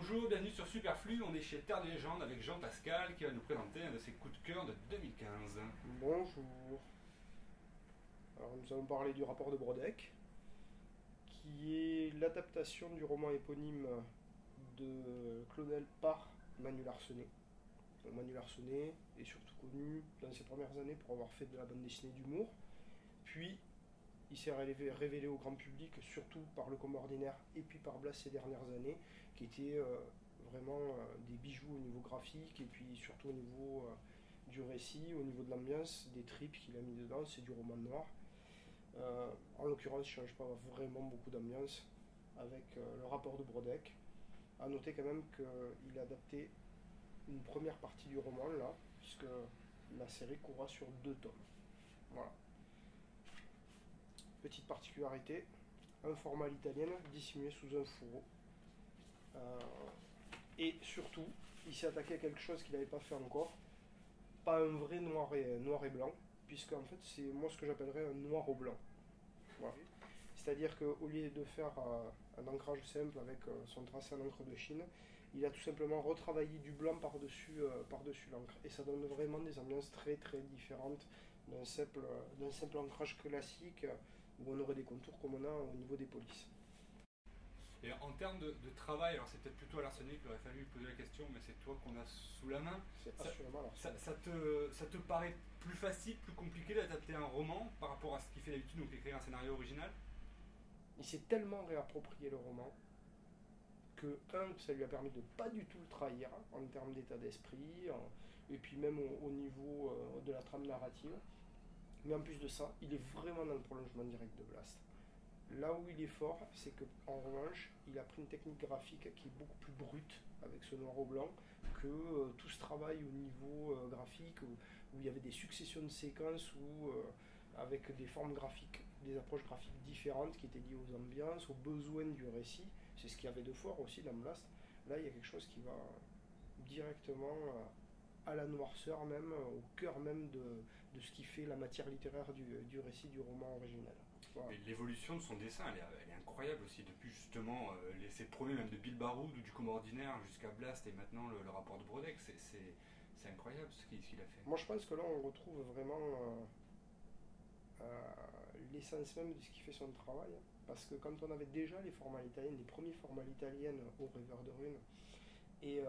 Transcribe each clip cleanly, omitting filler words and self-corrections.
Bonjour, bienvenue sur Superflu, on est chez Terre des Légendes avec Jean-Pascal qui va nous présenter un de ses coups de cœur de 2015. Bonjour. Alors nous allons parler du rapport de Brodeck, qui est l'adaptation du roman éponyme de Claudel par Manu Larsenet. Donc Manu Larsenet est surtout connu dans ses premières années pour avoir fait de la bande dessinée d'humour, puis il s'est révélé au grand public surtout par Le Combat Ordinaire et puis par Blast ces dernières années, qui étaient vraiment des bijoux au niveau graphique et puis surtout au niveau du récit, au niveau de l'ambiance, des tripes qu'il a mis dedans, c'est du roman noir. En l'occurrence, il ne change pas vraiment beaucoup d'ambiance avec le rapport de Brodeck. A noter quand même qu'il a adapté une première partie du roman là, puisque la série courra sur 2 tomes. Voilà. Petite particularité, un format à l'italienne dissimulé sous un fourreau. Et surtout, il s'est attaqué à quelque chose qu'il n'avait pas fait encore, pas un vrai noir et blanc, puisque en fait c'est moi ce que j'appellerais un noir au blanc. Voilà. C'est-à-dire qu'au lieu de faire un ancrage simple avec son tracé en encre de Chine, il a tout simplement retravaillé du blanc par-dessus l'encre. Et ça donne vraiment des ambiances très très différentes d'un simple ancrage classique où on aurait des contours comme on a au niveau des polices. Et en termes de travail, alors c'est peut-être plutôt à Larsenet qu'il aurait fallu lui poser la question, mais c'est toi qu'on a sous la main. C'est assurément Larsenet. Ça te paraît plus facile, plus compliqué d'adapter un roman par rapport à ce qu'il fait d'habitude, donc écrire un scénario original? Il s'est tellement réapproprié le roman que, ça lui a permis de pas du tout le trahir en termes d'état d'esprit, et puis même au niveau de la trame narrative. Mais en plus de ça, il est vraiment dans le prolongement direct de Blast. Là où il est fort, c'est qu'en revanche, il a pris une technique graphique qui est beaucoup plus brute avec ce noir au blanc que tout ce travail au niveau graphique où il y avait des successions de séquences avec des formes graphiques, des approches graphiques différentes qui étaient liées aux ambiances, aux besoins du récit. C'est ce qu'il y avait de fort aussi dans Blast. Là, il y a quelque chose qui va directement à la noirceur même, au cœur même de ce qui fait la matière littéraire du récit du roman original. Voilà. Et l'évolution de son dessin, elle est incroyable aussi, depuis justement ses premiers, même de Bill Baroud ou du Combat Ordinaire jusqu'à Blast et maintenant le rapport de Brodeck, c'est incroyable ce qu'il a fait. Moi je pense que là on retrouve vraiment l'essence même de ce qui fait son travail, parce que quand on avait déjà les formats italiennes, les premiers formats italiennes au Rêveur de Rune, et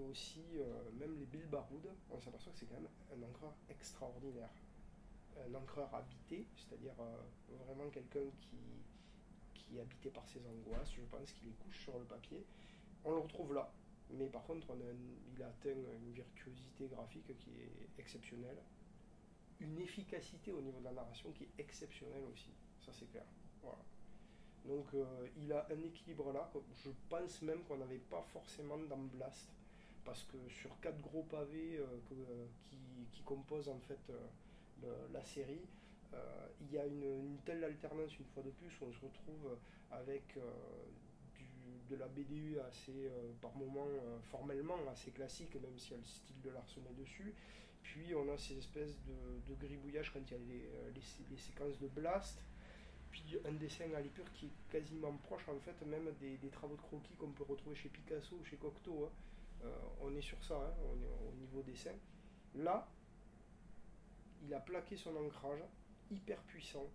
aussi même les Bill Baroud, on s'aperçoit que c'est quand même un encreur extraordinaire. Un encreur habité, c'est-à-dire vraiment quelqu'un qui est habité par ses angoisses, je pense qu'il les couche sur le papier. On le retrouve là, mais par contre il a atteint une virtuosité graphique qui est exceptionnelle, une efficacité au niveau de la narration qui est exceptionnelle aussi, ça c'est clair. Voilà. Donc il a un équilibre là, je pense même qu'on n'avait pas forcément dans Blast, parce que sur 4 gros pavés qui composent en fait la série, il y a une telle alternance une fois de plus où on se retrouve avec de la BD assez, par moments, formellement assez classique, même s'il y a le style de Larsenet dessus. Puis on a ces espèces de gribouillages quand il y a les séquences de Blast. Puis un dessin à l'épure qui est quasiment proche en fait même des travaux de croquis qu'on peut retrouver chez Picasso ou chez Cocteau. On est sur ça, hein, au niveau dessin. Là, il a plaqué son ancrage hyper puissant,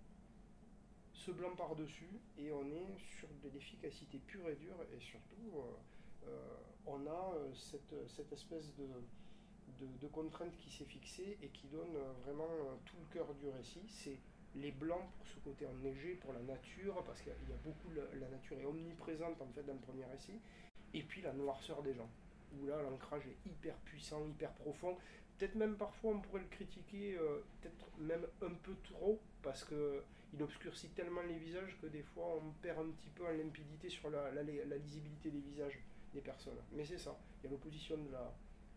ce blanc par-dessus, et on est sur de l'efficacité pure et dure, et surtout on a cette espèce de contrainte qui s'est fixée et qui donne vraiment tout le cœur du récit. C'est les blancs pour ce côté enneigé, pour la nature, parce qu'il y a beaucoup, la nature est omniprésente en fait dans le premier récit, et puis la noirceur des gens, où là l'ancrage est hyper puissant, hyper profond. Peut-être même parfois on pourrait le critiquer, peut-être même un peu trop, parce qu'il obscurcit tellement les visages que des fois on perd un petit peu en limpidité sur la lisibilité des visages des personnes. Mais c'est ça, il y a l'opposition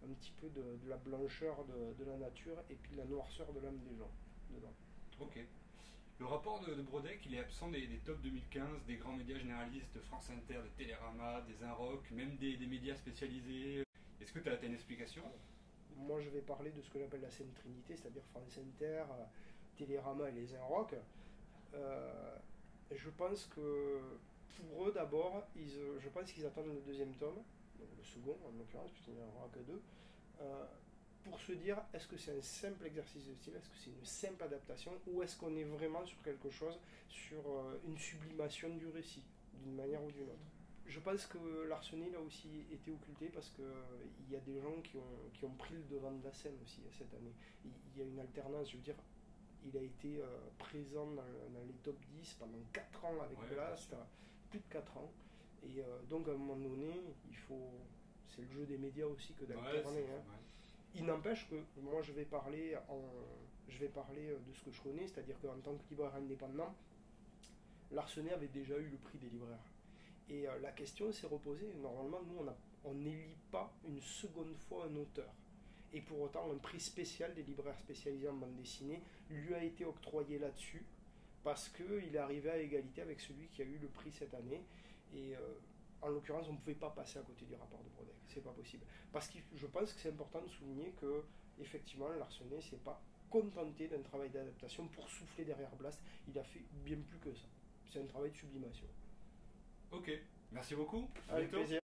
un petit peu de la blancheur de la nature et puis de la noirceur de l'âme des gens dedans. Ok. Le rapport de Brodeck, il est absent des tops 2015, des grands médias généralistes de France Inter, de Télérama, des Inrock, même des médias spécialisés. Est-ce que tu as une explication? Moi je vais parler de ce que j'appelle la Sainte Trinité, c'est-à-dire France Inter, Télérama et les Inrock. Je pense que Pour eux d'abord, je pense qu'ils attendent le deuxième tome, donc le second en l'occurrence, puisqu'il n'y en aura que deux, pour se dire est-ce que c'est un simple exercice de style, est-ce que c'est une simple adaptation, ou est-ce qu'on est vraiment sur quelque chose, sur une sublimation du récit, d'une manière ou d'une autre. Je pense que Larsenet a aussi été occulté parce qu'il y a des gens qui ont pris le devant de la scène aussi cette année. Il y a une alternance, je veux dire, il a été présent dans les top 10 pendant 4 ans avec Blast, plus de 4 ans. Et donc à un moment donné, c'est le jeu des médias aussi que d'alterner. Il n'empêche que moi je vais parler de ce que je connais, c'est-à-dire qu'en tant que libraire indépendant, Larsenet avait déjà eu le prix des libraires. Et la question s'est reposée. Normalement, nous, on n'élit pas une seconde fois un auteur. Et pour autant, un prix spécial des libraires spécialisés en bande dessinée lui a été octroyé là-dessus, parce qu'il est arrivé à égalité avec celui qui a eu le prix cette année. Et en l'occurrence, on ne pouvait pas passer à côté du rapport de Brodeck. C'est pas possible. Parce que je pense que c'est important de souligner que, effectivement, Larsenet s'est pas contenté d'un travail d'adaptation pour souffler derrière Blast. Il a fait bien plus que ça. C'est un travail de sublimation. Ok, merci beaucoup. Avec plaisir.